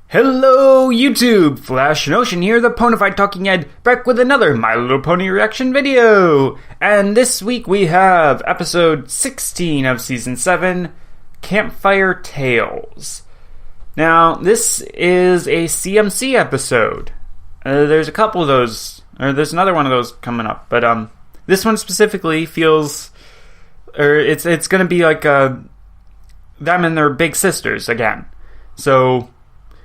Hello YouTube! Flash and Ocean here, the Ponified Talking Head, back with another My Little Pony reaction video! And this week we have episode 16 of season 7, Campfire Tales. Now, this is a CMC episode. There's a couple of those, or there's another one of those coming up, but this one specifically feels, it's gonna be like them and their big sisters again. So,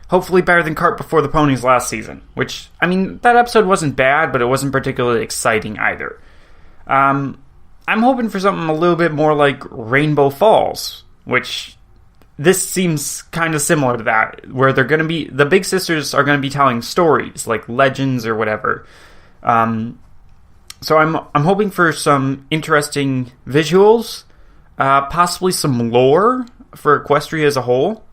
hopefully better than Cart Before the Ponies last season. Which, I mean, that episode wasn't bad, but it wasn't particularly exciting either. I'm hoping for something a little bit more like Rainbow Falls, which this seems kind of similar to that, where they're going to be, the big sisters are going to be telling stories, like legends or whatever. So I'm hoping for some interesting visuals, possibly some lore for Equestria as a whole.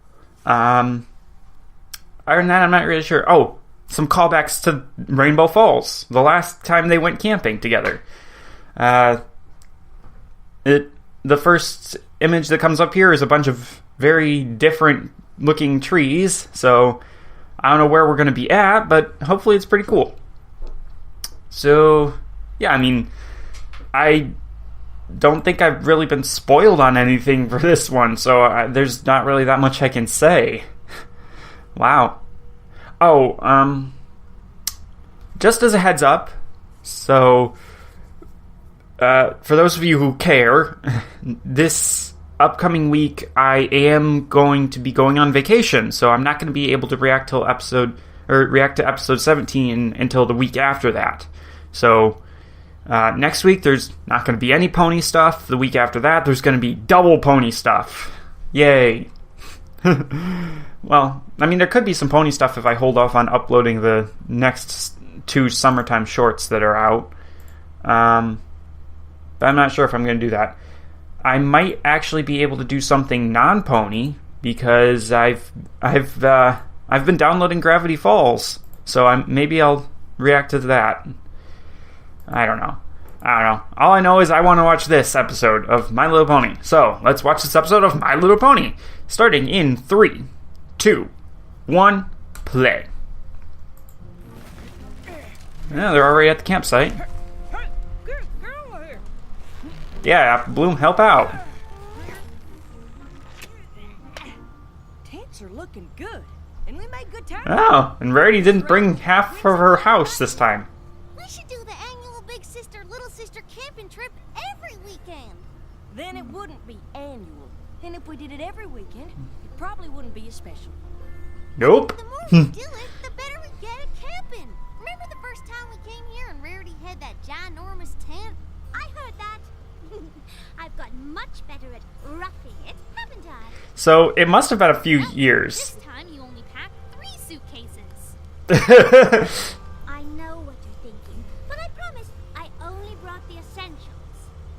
Other than that, I'm not really sure. Oh, some callbacks to Rainbow Falls, the last time they went camping together. The first image that comes up here is a bunch of very different looking trees, so I don't know where we're going to be at, but hopefully it's pretty cool. So, yeah, I mean, I don't think I've really been spoiled on anything for this one, so there's not really that much I can say. Wow. Oh, just as a heads up, so, for those of you who care, this upcoming week I am going to be going on vacation, so I'm not going to be able to react to episode 17 until the week after that. So, next week there's not going to be any pony stuff. The week after that there's going to be double pony stuff. Yay. Well, I mean, there could be some pony stuff if I hold off on uploading the next 2 summertime shorts that are out. But I'm not sure if I'm going to do that. I might actually be able to do something non-pony because I've been downloading Gravity Falls, so maybe I'll react to that. I don't know. All I know is I want to watch this episode of My Little Pony. So, let's watch this episode of My Little Pony. Starting in 3, 2, 1, play. Yeah, they're already at the campsite. Yeah, Bloom, help out. Tents are looking good, and we made good time. Oh, and Rarity didn't bring half of her house this time. We should do the annual Big Sister, Little Sister camping trip every weekend. Then it wouldn't be annual. And if we did it every weekend, it probably wouldn't be as special. Nope. The more we do it, the better we get at camping. Remember the first time we came here and Rarity had that ginormous tent? I heard that. I've gotten much better at roughing it, haven't I? So, it must have been a few years. This time you only packed 3 suitcases. I know what you're thinking, but I promise I only brought the essentials.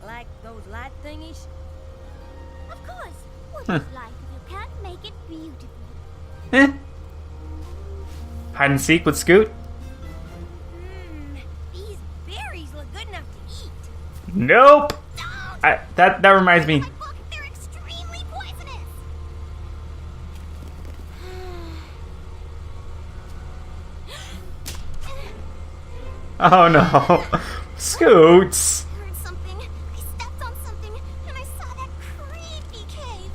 Like those light thingies? Of course. What is life if you can't make it beautiful? Hide and seek with Scoot? These berries look good enough to eat. Nope. That reminds me. They're extremely poisonous. Oh no. Scoots. I heard something. I stepped on something, and I saw that creepy cave.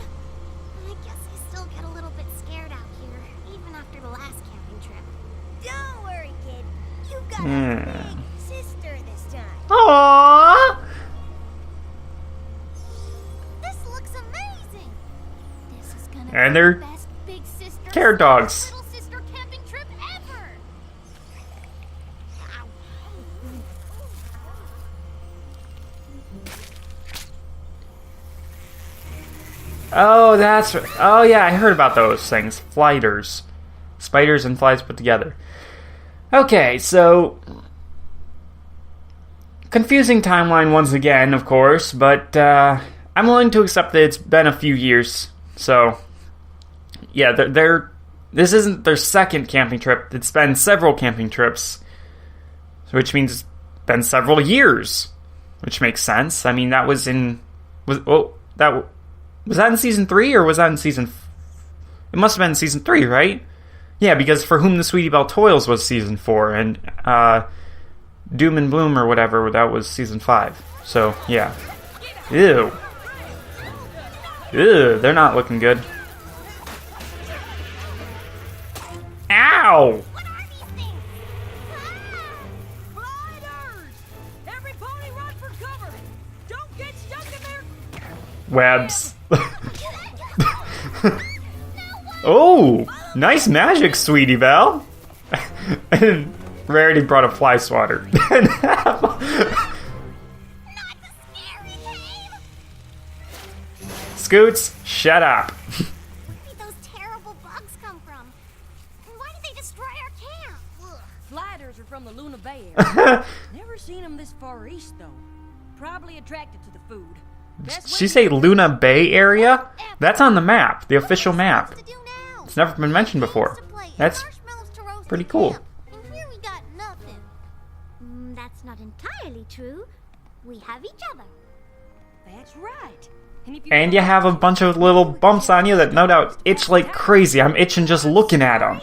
I guess I still get a little bit scared out here, even after the last camping trip. Don't worry, kid. You've got a big sister this time. Aww. This looks amazing. This is gonna And be they're the best big sister care dogs. little sister camping trip ever. Oh, that's... Oh, yeah, I heard about those things. Flighters. Spiders and flies put together. Okay, so... Confusing timeline once again, of course, but I'm willing to accept that it's been a few years. So, yeah, this isn't their second camping trip. It's been several camping trips, which means it's been several years, which makes sense. I mean, that was in... Was that in season 3 or was that in season... It must have been in season 3, right? Yeah, because For Whom the Sweetie Belle Toils was season 4, and Doom and Bloom or whatever, that was season 5. So, yeah. Ew. Ew, they're not looking good. Ow! What are these things? Gliders! Every pony run for cover! Don't get stuck in there! Webs. Oh! Nice magic, Sweetie Belle! And Rarity brought a fly swatter. Not the scary cave! Scoots, shut up. Where did those terrible bugs come from? And why did they destroy our camp? Ugh. Gliders are from the Luna Bay area. Never seen them this far east, though. Probably attracted to the food. Best way She to say get rid of Luna them- Bay area? That's on the map, the official map. What are we supposed to do now? It's never been mentioned before. Games to play and That's marshmallows to roast pretty at cool. camp. And here we got nothing. That's not entirely true. We have each other. That's right. And you have a bunch of little bumps on you that no doubt itch like crazy. I'm itching just looking at them.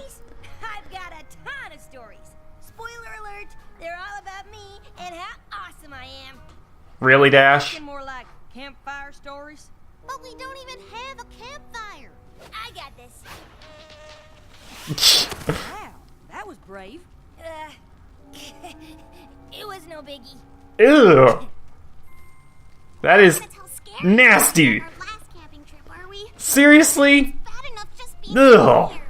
I've got a ton of stories. Spoiler alert, they're all about me and how awesome I am. Really, Dash? Thinking more like campfire stories. But we don't even have a campfire. I got this. Wow, that was brave. It was no biggie. Ew. That is That's how scary nasty. our last camping trip, are we? Seriously? Bad enough just being Ugh. here.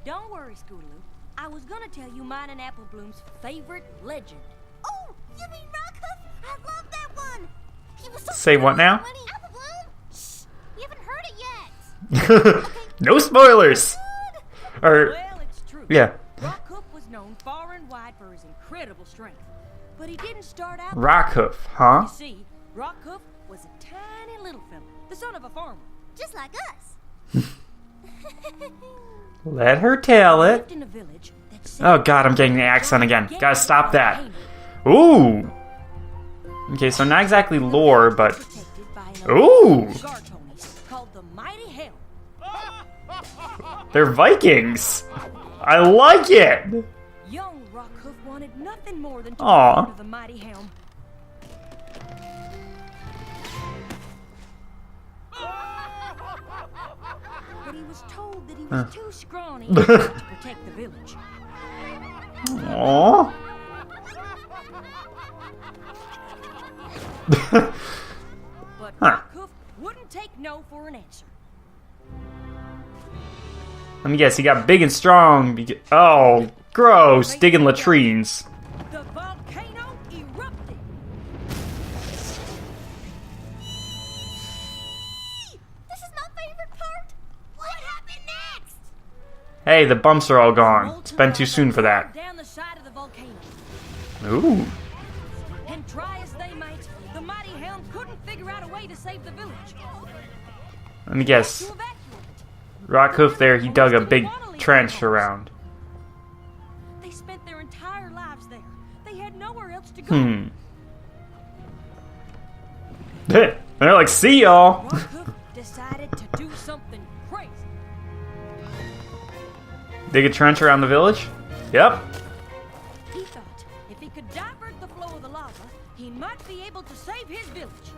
Don't worry, Scootaloo. I was gonna tell you mine and Apple Bloom's favorite legend. Oh, you mean Rockhoof? I love that one. He was so Say what now? funny. Apple Bloom? Shh, we haven't heard it yet. No spoilers. Or Well, it's true. yeah, Rockhoof was known far and wide for his incredible strength. But he didn't start out... Rockhoof, huh? You see, Rockhoof was a tiny little fella, the son of a farmer. Just like us. Let her tell it. Lived in a village that Oh god, I'm getting the accent again. Gotta stop that. Ooh. Okay, so not exactly lore, but protected by an ooh, guard ponies called the Mighty Helm. they're Vikings. I like it. Young Rockhoof wanted nothing more than to be Aw. part of the Mighty Helm. But he was told that he was too scrawny to protect the village. Aww. But Huh. Rockhoof wouldn't take no for an answer. Let me guess, he got big and strong. Oh, gross. Digging latrines. The volcano erupted. This is my favorite part. What happened next? Hey, the bumps are all gone. Molten It's been too lava soon for that. poured down the side of the volcano. Ooh. And try as they might, the Mighty Helm couldn't figure out a way to save the village. Let me guess. To evacuate. Rockhoof there, he dug a big trench around. They spent their entire lives there. They had nowhere else to go. They're like, see y'all. Rockhoof decided to do something crazy. Dig a trench around the village? Yep. He thought if he could divert the flow of the lava, he might be able to save his village.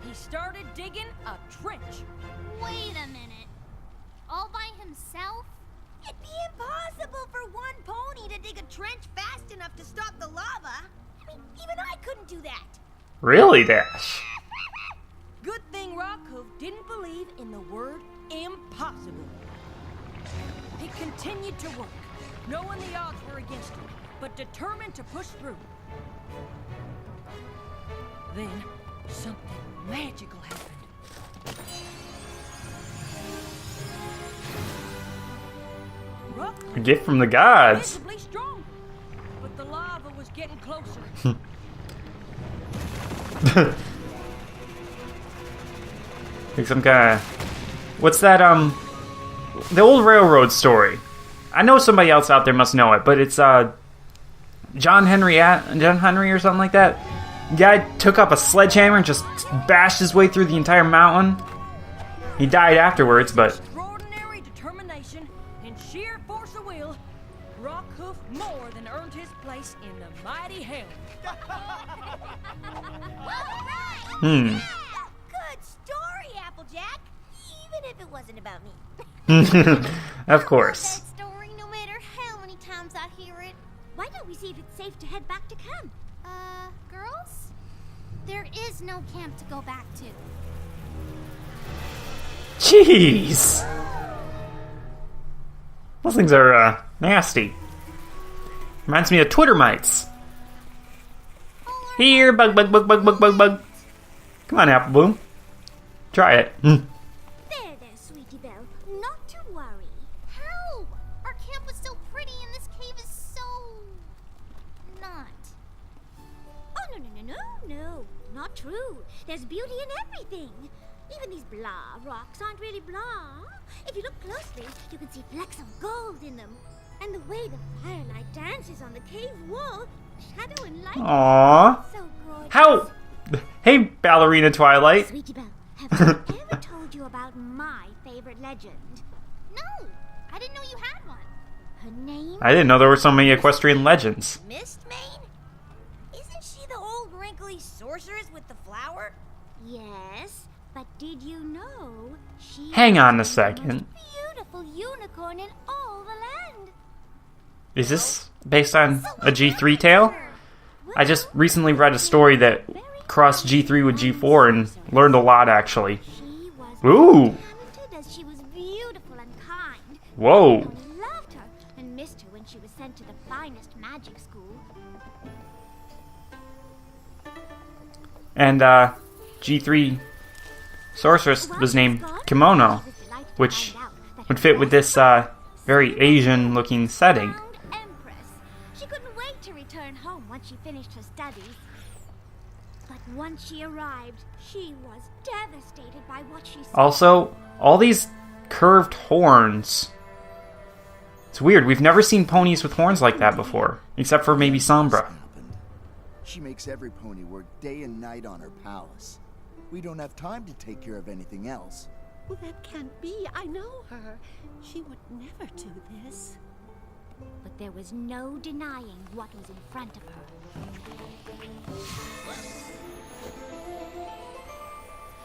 He started digging a trench. Wait a minute. All by himself? It'd be impossible for one pony to dig a trench fast enough to stop the lava. I mean, even I couldn't do that. Really, Dash? Good thing Rockhoof didn't believe in the word impossible. He continued to work, knowing the odds were against him, but determined to push through. Then, something magical happened. A gift from the gods. Visibly strong, but the lava was getting closer. Like some kind of... What's that, the old railroad story. I know somebody else out there must know it, but it's, John Henry or something like that. Guy took up a sledgehammer and just bashed his way through the entire mountain. He died afterwards, but... Extraordinary determination and sheer force of place in the mighty hell. Good story, Applejack. Even if it wasn't about me. Of course. That story, no matter how many times I hear it. Why don't we see if it's safe to head back to camp? Girls? There is no camp to go back to. Jeez. Those things are, nasty. Reminds me of Twitter mites. Here, bug. Come on, Apple Bloom. Try it. There, sweetie Belle. Not to worry. How? Our camp was so pretty and this cave is so... not. Oh, no. Not true. There's beauty in everything. Even these blah rocks aren't really blah. If you look closely, you can see flecks of gold in them. And the way the firelight dances on the cave wall, shadow and light. Aww. So gorgeous. How? Hey, Ballerina Twilight. Sweetie Belle, have I ever told you about my favorite legend? No, I didn't know you had one. Her name? I didn't know there were so many equestrian legends. Mistmane? Isn't she the old wrinkly sorceress with the flower? Yes, but did you know she Hang on a is the second. most beautiful unicorn in all the land? Is this based on a G3 tale? I just recently read a story that crossed G3 with G4 and learned a lot, actually. She was Ooh. as talented as she was beautiful and kind. Whoa. Everyone loved her and missed her when she was sent to the finest magic school. And, G3 sorceress was named Kimono, which would fit with this, very Asian-looking setting. Empress. She couldn't wait to return home once she finished her studies. But once she arrived, she was devastated by what she saw. Also, all these curved horns. It's weird, we've never seen ponies with horns like that before, except for maybe Sombra. She makes every pony work day and night on her palace. We don't have time to take care of anything else. Well, that can't be. I know her. She would never do this. But there was no denying what was in front of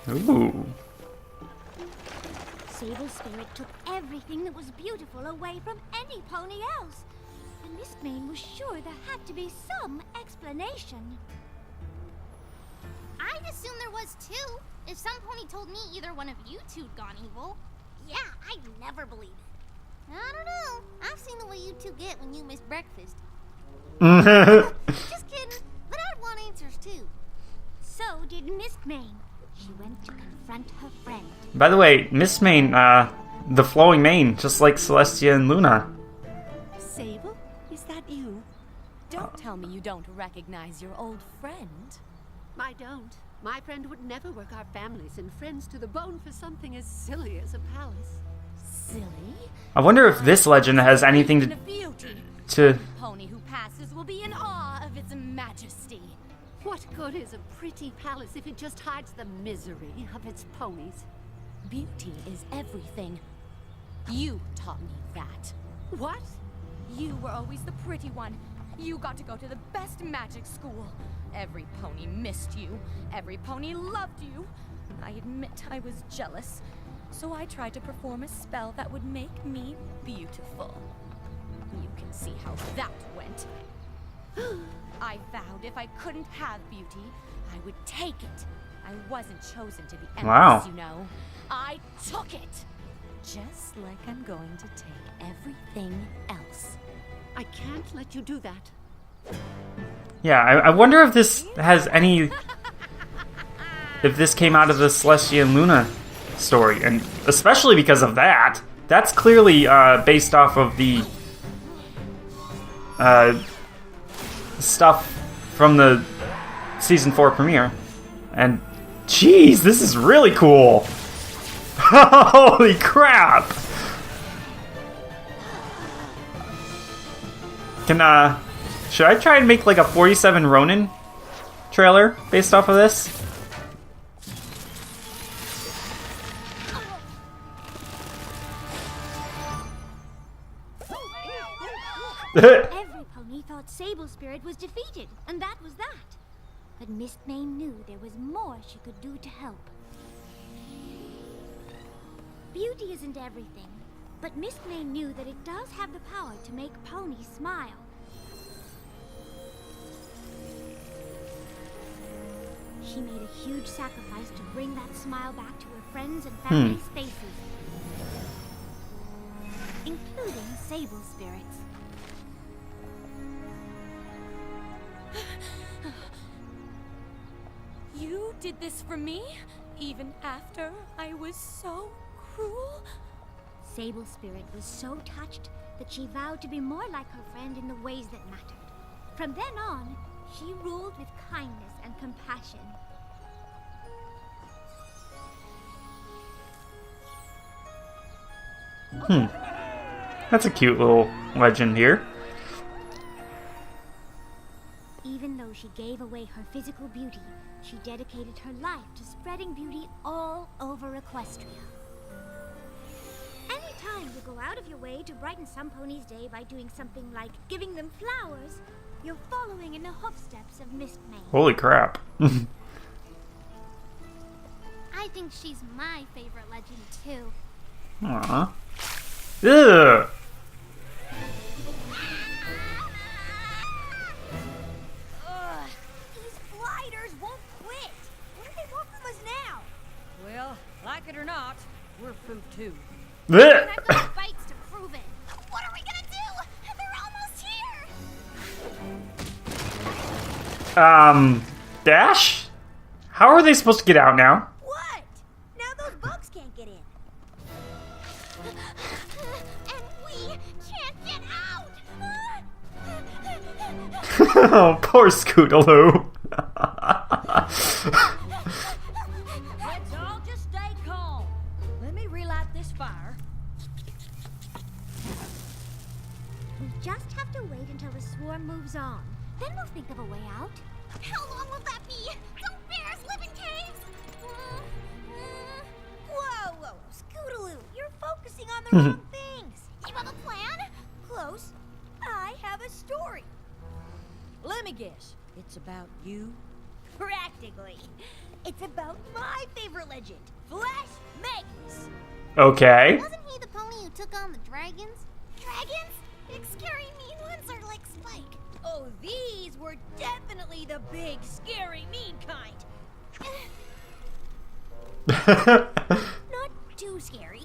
her. Ooh. Sable's spirit took everything that was beautiful away from any pony else. And Mistmane was sure there had to be some explanation. I'd assume there was too. If some pony told me either one of you two'd gone evil. Yeah, I'd never believe it. I don't know. I've seen the way you two get when you miss breakfast. Just kidding. But I'd want answers too. So did Mistmane. She went to confront her friend. By the way, Mistmane, the flowing mane, just like Celestia and Luna. Sable, is that you? Don't tell me you don't recognize your old friend. I don't. My friend would never work our families and friends to the bone for something as silly as a palace. Silly? I wonder if this legend has anything Of beauty. to... The pony who passes will be in awe of its majesty. What good is a pretty palace if it just hides the misery of its ponies? Beauty is everything. You taught me that. What? You were always the pretty one. You got to go to the best magic school. Every pony missed you. Every pony loved you. I admit I was jealous. So I tried to perform a spell that would make me beautiful. You can see how that went. I vowed if I couldn't have beauty, I would take it. I wasn't chosen to be empress, Wow. you know. I took it. Just like I'm going to take everything else. I can't let you do that. Yeah, I wonder if this has any... if this came out of the Celestia and Luna story, and especially because of that. That's clearly based off of the stuff from the Season 4 premiere. And, jeez, this is really cool! Holy crap! Should I try and make like a 47 Ronin trailer based off of this? Every pony thought Sable Sable Spirit was defeated, and that was that. But Mistmane knew there was more she could do to help. Beauty isn't everything, but Mistmane knew that it does have the power to make ponies smile. She made a huge sacrifice to bring that smile back to her friends and family's faces, including Sable Spirits. You did this for me? Even after I was so cruel? Sable Spirit was so touched that she vowed to be more like her friend in the ways that mattered. From then on, she ruled with kindness and compassion. That's a cute little legend here. Even though she gave away her physical beauty, she dedicated her life to spreading beauty all over Equestria. Anytime you go out of your way to brighten some pony's day by doing something like giving them flowers, you're following in the hoofsteps of Mistmane. Holy crap. I think she's my favorite legend, too. Aww. Ugh. Ugh, these gliders won't quit. What do they want from us now? Well, like it or not, we're food too. And I've got spikes to prove it. What are we gonna do? They're almost here. Dash? How are they supposed to get out now? What? Now those bugs can't get in. And we can't get out. Oh, poor Scootaloo. Let's all just stay calm. Let me relight this fire. We just have to wait until the swarm moves on. Then we'll think of a way out. How long will that be? Don't bears live in caves? Whoa, whoa, Scootaloo, you're focusing on the wrong things. You have a plan? Close. I have a story. Let me guess. It's about you? Practically. It's about my favorite legend, Flash Magnus. Okay. Wasn't he the pony who took on the dragons? Dragons? Big scary mean ones are like Spike. Oh, these were definitely the big, scary, mean kind. Not too scary.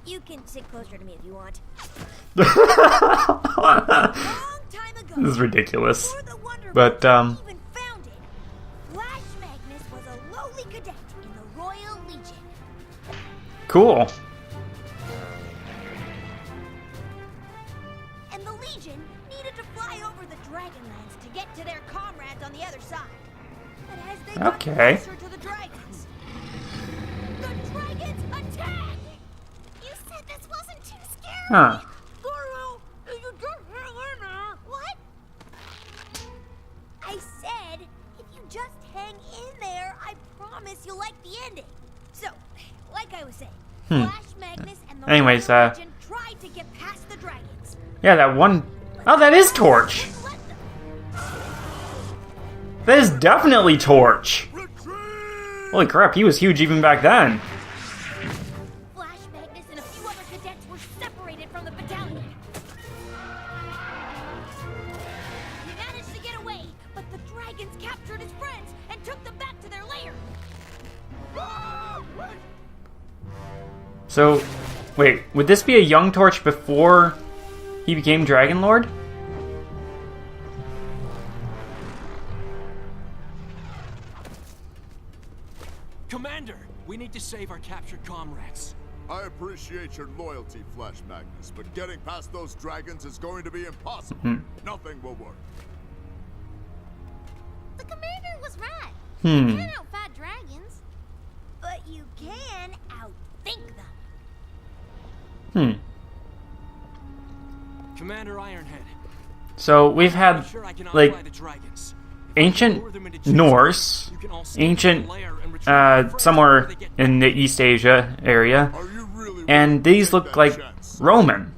You can sit closer to me if you want. Long time ago, This is ridiculous. before the Wonder But, Woman even founded, Flash Magnus was a lowly cadet in the Royal Legion. Cool. And the Legion needed to fly over the Dragonlands to get to their comrades on the other side. But as they got Okay. closer to the dragons, the dragons attacked! You said this wasn't too scary. Huh. Goro, you just hang in there. What? I said, if you just hang in there, I promise you'll like the ending. So, like I was saying, Flash Magnus and the Anyways, Royal Legion tried to get past the dragons. Yeah, that one... Oh, that is Torch. Let them. That is definitely Torch. Holy crap, he was huge even back then. Flash Magnus and a few other cadets were separated from the battalion. He managed to get away, but the dragons captured his friends and took them back to their lair. So, wait, would this be a young Torch before he became Dragon Lord? Commander, we need to save our captured comrades. I appreciate your loyalty, Flash Magnus, but getting past those dragons is going to be impossible. Nothing will work. The commander was right. Hmm. You can't outfight dragons. But you can outthink them. Commander Ironhead, So, we've had, I'm sure I can like, outfly the dragons. If I lure ancient them into chasing Norse, us, you can all stay in ancient, the lair and retrieve our friends somewhere before they get in the East Asia area, Are you really and willing to these take look that like chance? Roman,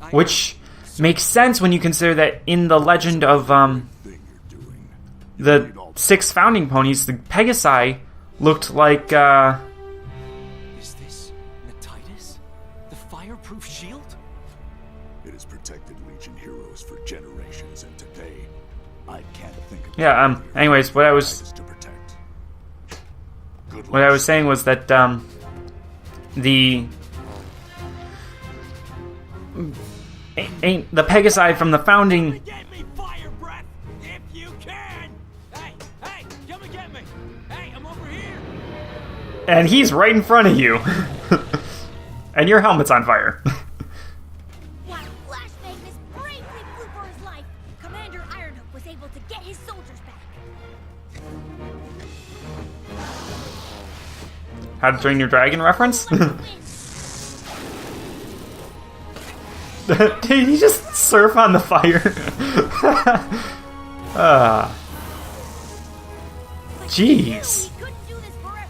I which makes sense when you consider that in the legend of Thing you're doing. the 6 founding ponies, the Pegasi looked like Is this Natitus? The fireproof shield? It has protected Legion heroes for generations, and today I can't think of yeah. Anyways, what I was Natitus to protect. Good what I luck. was saying was that the Pegasi from the founding. Get me fire breath if you can! Hey, come and get me! Hey, I'm over here! And he's right in front of you. And your helmet's on fire. While Flash Magnus bravely flew for his life, Commander Ironhook was able to get his soldiers back. How to Train Your Dragon reference? Did he just surf on the fire? Jeez. He couldn't do this forever.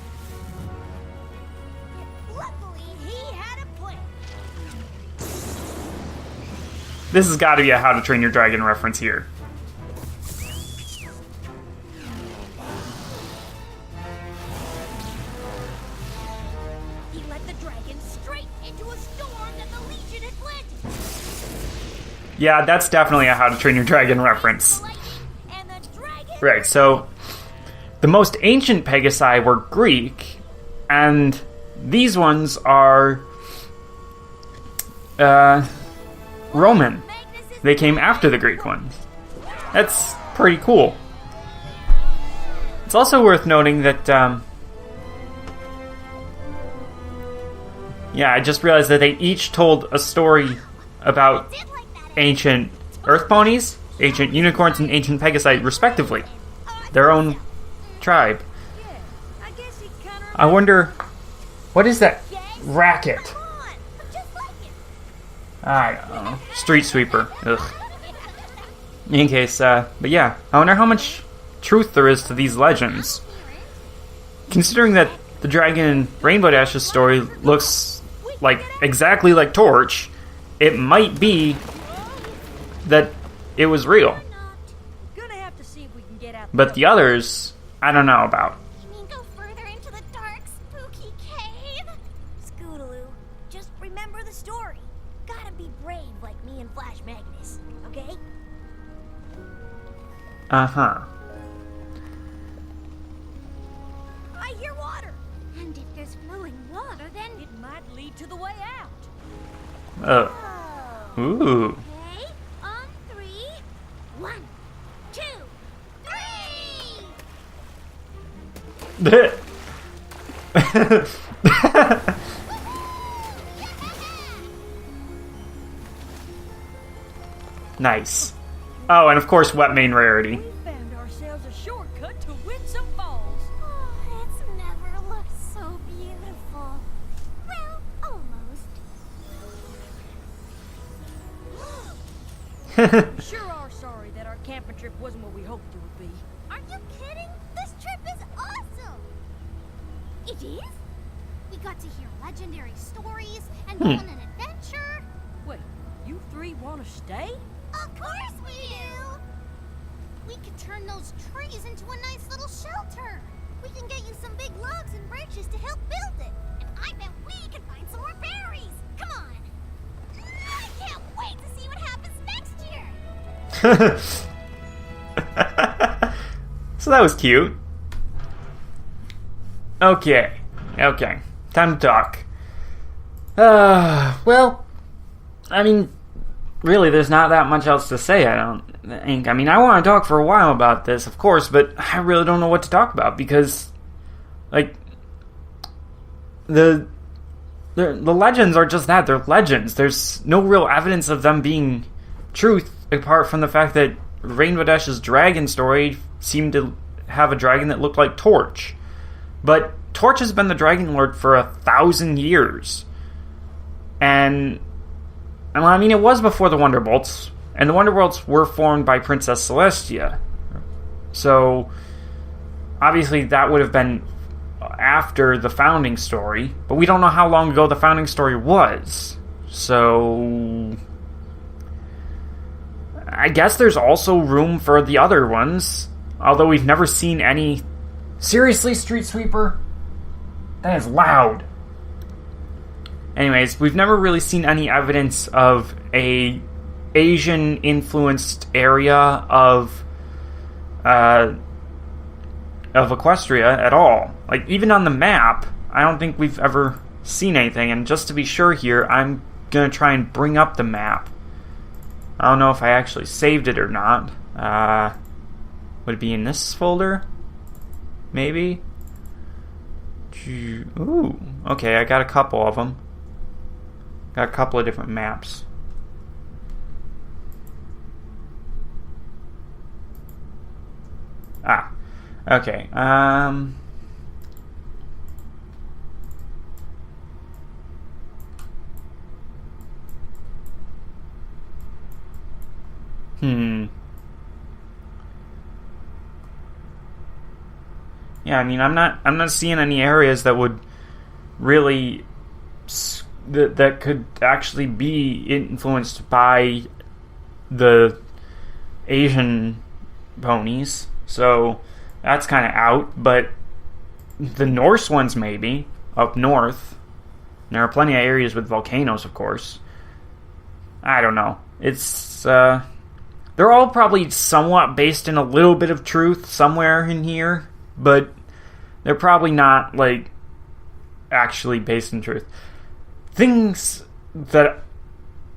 Luckily, he had a plan. This has got to be a How to Train Your Dragon reference here. He led the dragon straight into a storm that the Legion had planted. Yeah, that's definitely a How to Train Your Dragon reference. The lightning and the dragon. Right, so the most ancient Pegasi were Greek, and these ones are Roman. They came after the Greek ones. That's pretty cool. It's also worth noting that, yeah, I just realized that they each told a story about ancient Earth ponies, ancient unicorns, and ancient Pegasi, respectively. Their own tribe. Yeah, I guess he kinda I wonder, what is that racket? Come on, I'm just like him. I don't know. Street sweeper. Ugh. In case, but yeah, I wonder how much truth there is to these legends. Considering that the dragon in Rainbow Dash's story looks like exactly like Torch, it might be that it was real. Not. Gonna have to see if we can get out. But the others, I don't know about. You mean go further into the dark, spooky cave? Scootaloo, just remember the story. Gotta be brave like me and Flash Magnus, okay? Uh-huh. I hear water. And if there's flowing water, then... It might lead to the way out. Oh. Ooh. Okay, on 3. 1, 2, 3! Nice. Oh, and of course, Wet Main Rarity. We found ourselves a shortcut to Winsome Falls. Oh, it's never looked so beautiful. Well, almost. Sure are sorry that our camping trip wasn't what we hoped it would be. Are you kidding? This trip is awesome! It is? We got to hear legendary stories and go on an adventure. Wait, you three want to stay? Of course we do! We could turn those trees into a nice little shelter. We can get you some big logs and branches to help build it. And I bet we can find some more berries. Come on! I can't wait to see what happens next year! So that was cute. Okay. Time to talk. Well, I mean, really, there's not that much else to say, I don't think. I mean, I want to talk for a while about this, of course, but I really don't know what to talk about because, like, the legends are just that. They're legends. There's no real evidence of them being truth apart from the fact that Rainbow Dash's dragon story seemed to have a dragon that looked like Torch. But Torch has been the Dragon Lord for 1,000 years. And I mean, it was before the Wonderbolts, and the Wonderbolts were formed by Princess Celestia. So, obviously, that would have been after the founding story, but we don't know how long ago the founding story was. So, I guess there's also room for the other ones, although we've never seen any... Seriously, Street Sweeper? That is loud. Anyways, we've never really seen any evidence of a Asian-influenced area of Equestria at all. Like, even on the map, I don't think we've ever seen anything. And just to be sure here, I'm gonna try and bring up the map. I don't know if I actually saved it or not. Would it be in this folder? Maybe? Ooh, okay, I got a couple of them. Got a couple of different maps. Ah, okay, Yeah, I mean, I'm not seeing any areas that would really that could actually be influenced by the Asian ponies. So that's kind of out, but the Norse ones maybe up north. And there are plenty of areas with volcanoes, of course. I don't know. It's they're all probably somewhat based in a little bit of truth somewhere in here, but they're probably not, like, actually based in truth. Things that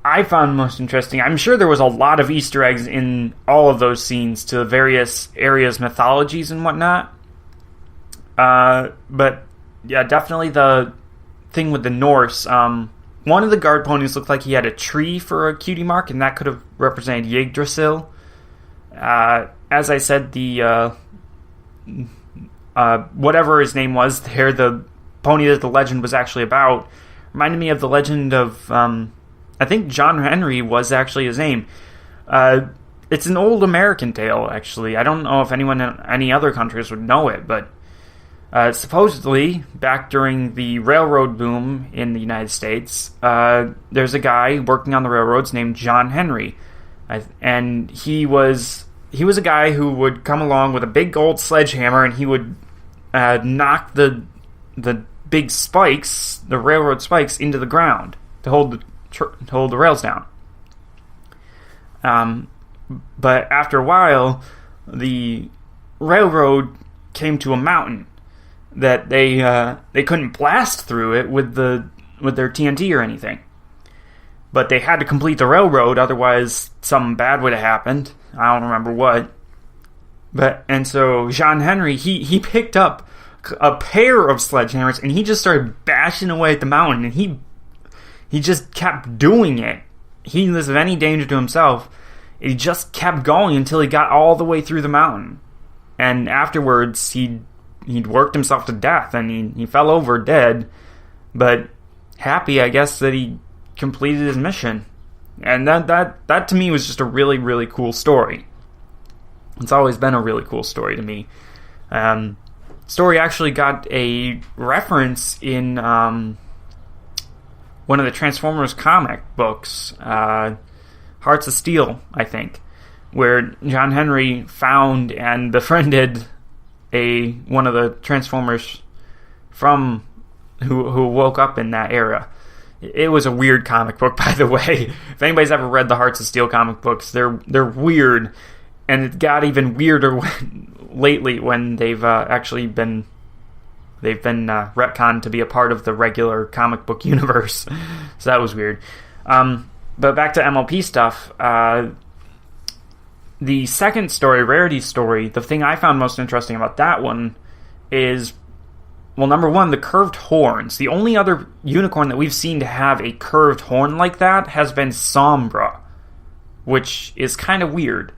I found most interesting, I'm sure there was a lot of Easter eggs in all of those scenes to various areas' mythologies and whatnot. But, yeah, definitely the thing with the Norse. One of the guard ponies looked like he had a tree for a cutie mark, and that could have represented Yggdrasil. As I said, the whatever his name was there, the pony that the legend was actually about, reminded me of the legend of, I think John Henry was actually his name. It's an old American tale, actually. I don't know if anyone in any other countries would know it, but supposedly, back during the railroad boom in the United States, there's a guy working on the railroads named John Henry. And he was a guy who would come along with a big gold sledgehammer, and he would knock the big spikes, the railroad spikes, into the ground to hold the rails down. But after a while, the railroad came to a mountain that they couldn't blast through it with their TNT or anything. But they had to complete the railroad, otherwise something bad would have happened. I don't remember what. And so John Henry, he picked up a pair of sledgehammers and he just started bashing away at the mountain, and he just kept doing it. Heedless of any danger to himself. He just kept going until he got all the way through the mountain. And afterwards, he'd worked himself to death, and he fell over dead, but happy, I guess, that he completed his mission. And that to me was just a really, really cool story. It's always been a really cool story to me. Story actually got a reference in one of the Transformers comic books, Hearts of Steel, I think, where John Henry found and befriended one of the Transformers from who woke up in that era. It was a weird comic book, by the way. If anybody's ever read the Hearts of Steel comic books, they're weird, and it got even weirder lately when they've been retconned to be a part of the regular comic book universe. So that was weird. But back to MLP stuff. The second story, Rarity's story, the thing I found most interesting about that one is, well, number one, the curved horns. The only other unicorn that we've seen to have a curved horn like that has been Sombra, which is kind of weird.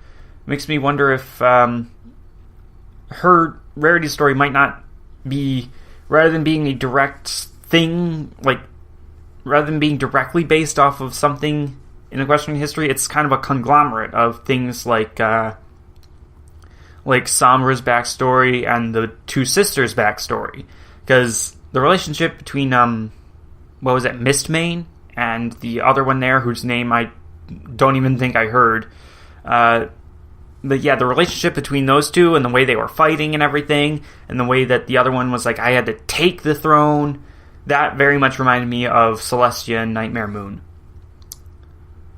Makes me wonder if her Rarity's story might not be, rather than being a direct thing, like, rather than being directly based off of something in Equestrian history, it's kind of a conglomerate of things like Sombra's backstory and the two sisters' backstory. Because the relationship between, Mistmane and the other one there, whose name I don't even think I heard, But yeah, the relationship between those two and the way they were fighting and everything, and the way that the other one was like, I had to take the throne, that very much reminded me of Celestia and Nightmare Moon.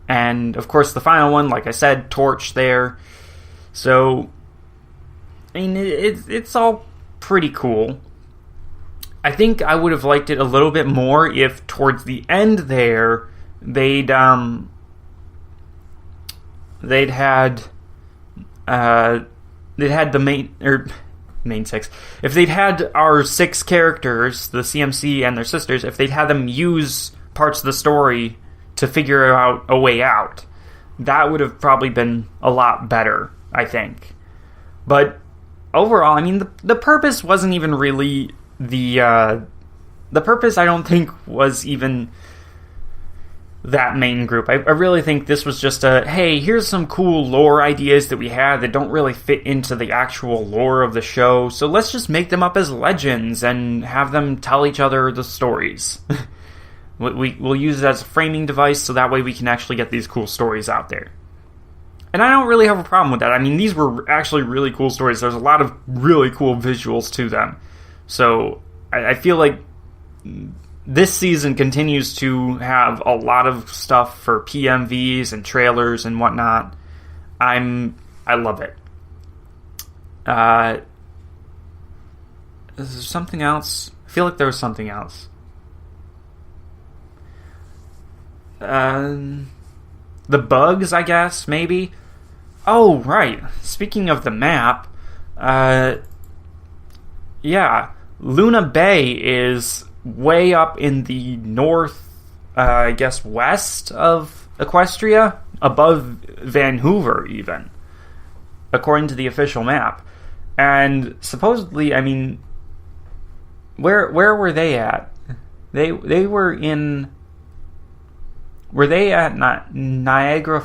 And, of course, the final one, like I said, Torch there. So, I mean, it's all pretty cool. I think I would have liked it a little bit more if towards the end there, they'd had the main six. If they'd had our 6 characters, the CMC and their sisters, if they'd had them use parts of the story to figure out a way out, that would have probably been a lot better, I think. But overall, I mean, the purpose wasn't even really the purpose, I don't think, was even that main group. I really think this was just hey, here's some cool lore ideas that we had that don't really fit into the actual lore of the show, so let's just make them up as legends and have them tell each other the stories. We'll use it as a framing device, so that way we can actually get these cool stories out there. And I don't really have a problem with that. I mean, these were actually really cool stories. There's a lot of really cool visuals to them. So I feel like this season continues to have a lot of stuff for PMVs and trailers and whatnot. I love it. Is there something else? I feel like there was something else. The bugs, I guess, maybe. Oh, right. Speaking of the map, yeah, Luna Bay is way up in the north, I guess, west of Equestria, above Vancouver, even, according to the official map. And supposedly, I mean, where were they at? They were in. Were they at Niagara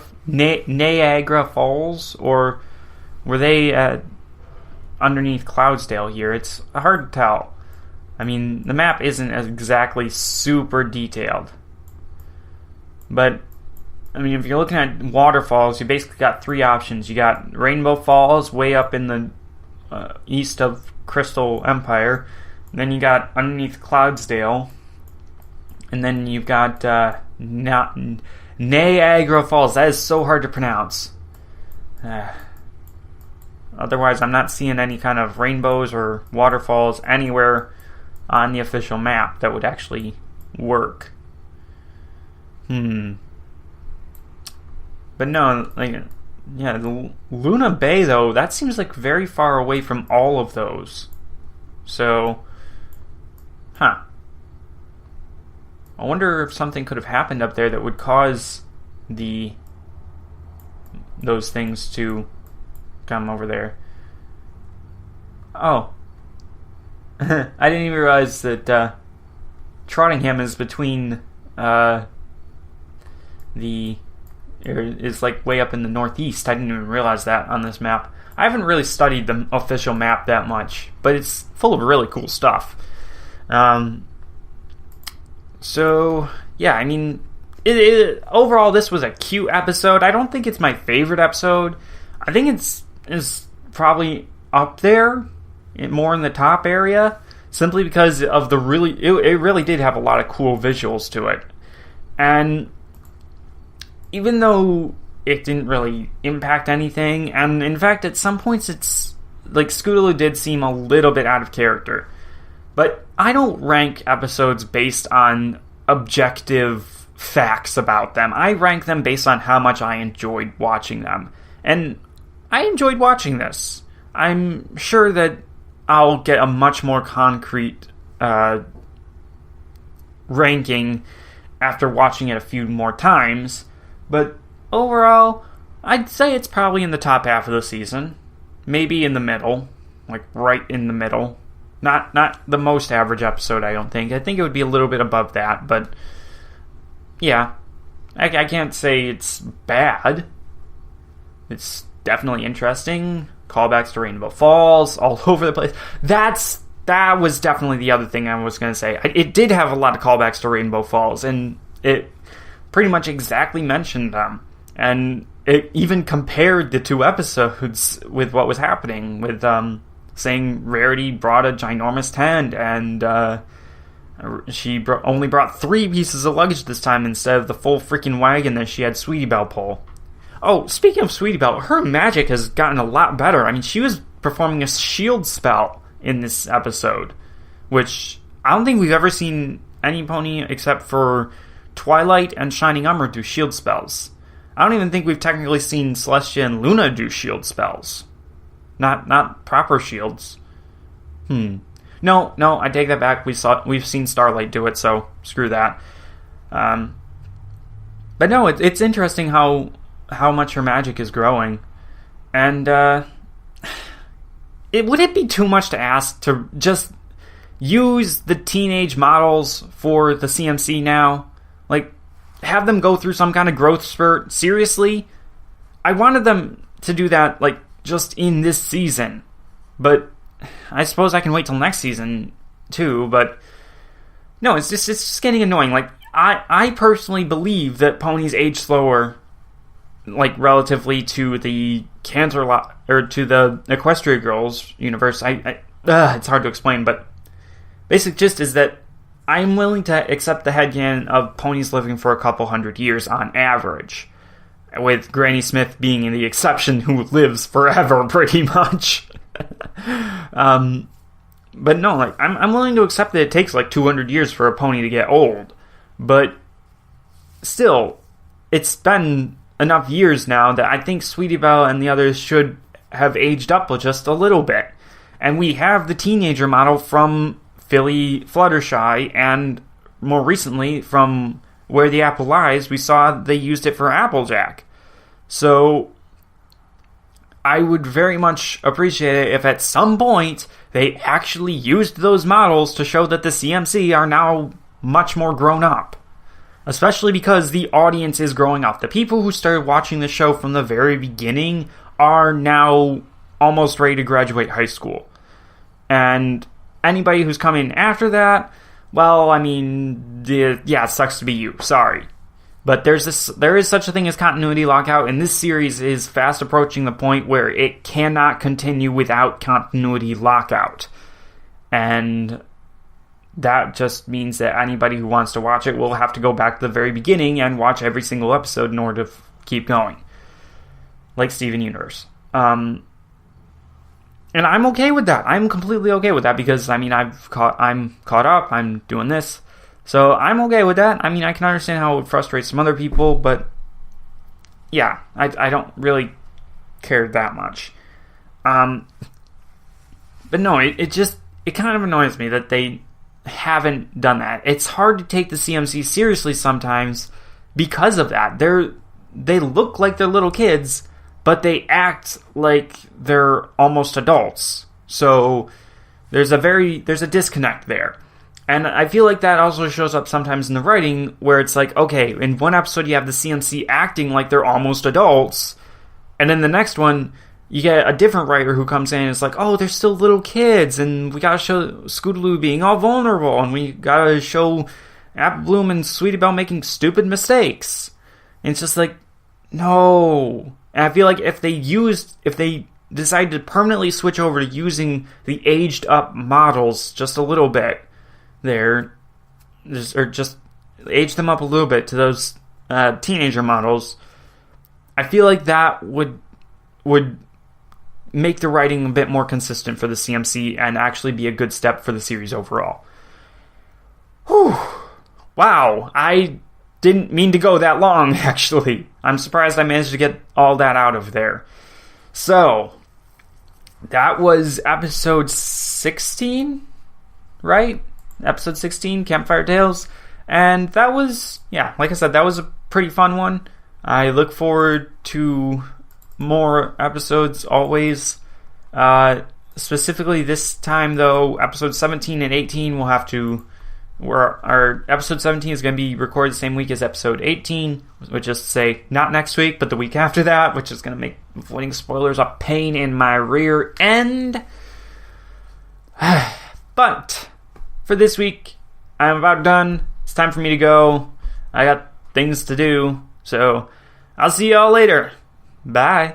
Falls, or were they at underneath Cloudsdale here? It's hard to tell. I mean, the map isn't exactly super detailed. But, I mean, if you're looking at waterfalls, you basically got 3 options. You got Rainbow Falls, way up in the east of Crystal Empire. And then you got underneath Cloudsdale. And then you've got Niagara Falls. That is so hard to pronounce. Otherwise, I'm not seeing any kind of rainbows or waterfalls anywhere on the official map that would actually work. But no, like, yeah, the Luna Bay, though, that seems like very far away from all of those. So, I wonder if something could have happened up there that would cause those things to come over there. Oh. I didn't even realize that Trottingham is between is like way up in the northeast. I didn't even realize that on this map. I haven't really studied the official map that much, but it's full of really cool stuff. So, yeah, I mean, overall, this was a cute episode. I don't think it's my favorite episode. I think it's probably up there, more in the top area, simply because of it really did have a lot of cool visuals to it. And even though it didn't really impact anything, and in fact, at some points, it's like Scootaloo did seem a little bit out of character. But I don't rank episodes based on objective facts about them. I rank them based on how much I enjoyed watching them. And I enjoyed watching this. I'm sure that I'll get a much more concrete ranking after watching it a few more times. But overall, I'd say it's probably in the top half of the season. Maybe in the middle. Like right in the middle. Not the most average episode, I don't think. I think it would be a little bit above that, but yeah. I can't say it's bad. It's definitely interesting. Callbacks to Rainbow Falls, all over the place. That was definitely the other thing I was going to say. It did have a lot of callbacks to Rainbow Falls, and it pretty much exactly mentioned them. And it even compared the two episodes with what was happening, with saying Rarity brought a ginormous tent, and she only brought 3 pieces of luggage this time instead of the full freaking wagon that she had Sweetie Belle pull. Oh, speaking of Sweetie Belle, her magic has gotten a lot better. I mean, she was performing a shield spell in this episode, which I don't think we've ever seen any pony except for Twilight and Shining Armor do shield spells. I don't even think we've technically seen Celestia and Luna do shield spells. Not proper shields. No, I take that back. We've seen Starlight do it, so screw that. But no, it's interesting how much her magic is growing. And would it be too much to ask to just use the teenage models for the CMC now? Like, have them go through some kind of growth spurt? Seriously? I wanted them to do that, like, just in this season. But I suppose I can wait till next season, too. But no, it's just getting annoying. Like, I personally believe that ponies age slower, like, relatively to the to the Equestria Girls universe. It's hard to explain, but basic gist is that I'm willing to accept the headcanon of ponies living for a couple hundred years on average, with Granny Smith being the exception who lives forever, pretty much. But no, like, I'm willing to accept that it takes like 200 years for a pony to get old, but still, it's been enough years now that I think Sweetie Belle and the others should have aged up just a little bit. And we have the teenager model from Philly Fluttershy, and more recently from Where the Apple Lies, we saw they used it for Applejack. So I would very much appreciate it if at some point they actually used those models to show that the CMC are now much more grown up. Especially because the audience is growing up. The people who started watching the show from the very beginning are now almost ready to graduate high school. And anybody who's coming after that, well, I mean, it sucks to be you. Sorry. But there is such a thing as continuity lockout, and this series is fast approaching the point where it cannot continue without continuity lockout. And that just means that anybody who wants to watch it will have to go back to the very beginning and watch every single episode in order to keep going. Like Steven Universe. And I'm okay with that. I'm completely okay with that because, I mean, I'm caught up. I'm doing this. So I'm okay with that. I mean, I can understand how it would frustrate some other people, but yeah, I don't really care that much. But no, it kind of annoys me that they haven't done that. It's hard to take the CMC seriously sometimes because of that. They look like they're little kids, but they act like they're almost adults. So there's a disconnect there. And I feel like that also shows up sometimes in the writing, where it's like, okay, in one episode you have the CMC acting like they're almost adults, and in the next one you get a different writer who comes in and it's like, oh, they're still little kids, and we gotta show Scootaloo being all vulnerable, and we gotta show Apple Bloom and Sweetie Belle making stupid mistakes. And it's just like, no. And I feel like if they decide to permanently switch over to using the aged up models just a little bit, or just age them up a little bit to those teenager models, I feel like that would make the writing a bit more consistent for the CMC and actually be a good step for the series overall. Whew. Wow, I didn't mean to go that long, actually. I'm surprised I managed to get all that out of there. So, that was episode 16, right? Episode 16, Campfire Tales. And that was, like I said, that was a pretty fun one. I look forward to more episodes always. Specifically this time, though, episode 17 and 18 will have to... Our episode 17 is going to be recorded the same week as episode 18, which is to say, not next week, but the week after that, which is going to make avoiding spoilers a pain in my rear end. But for this week, I'm about done. It's time for me to go. I got things to do, so I'll see y'all later. Bye.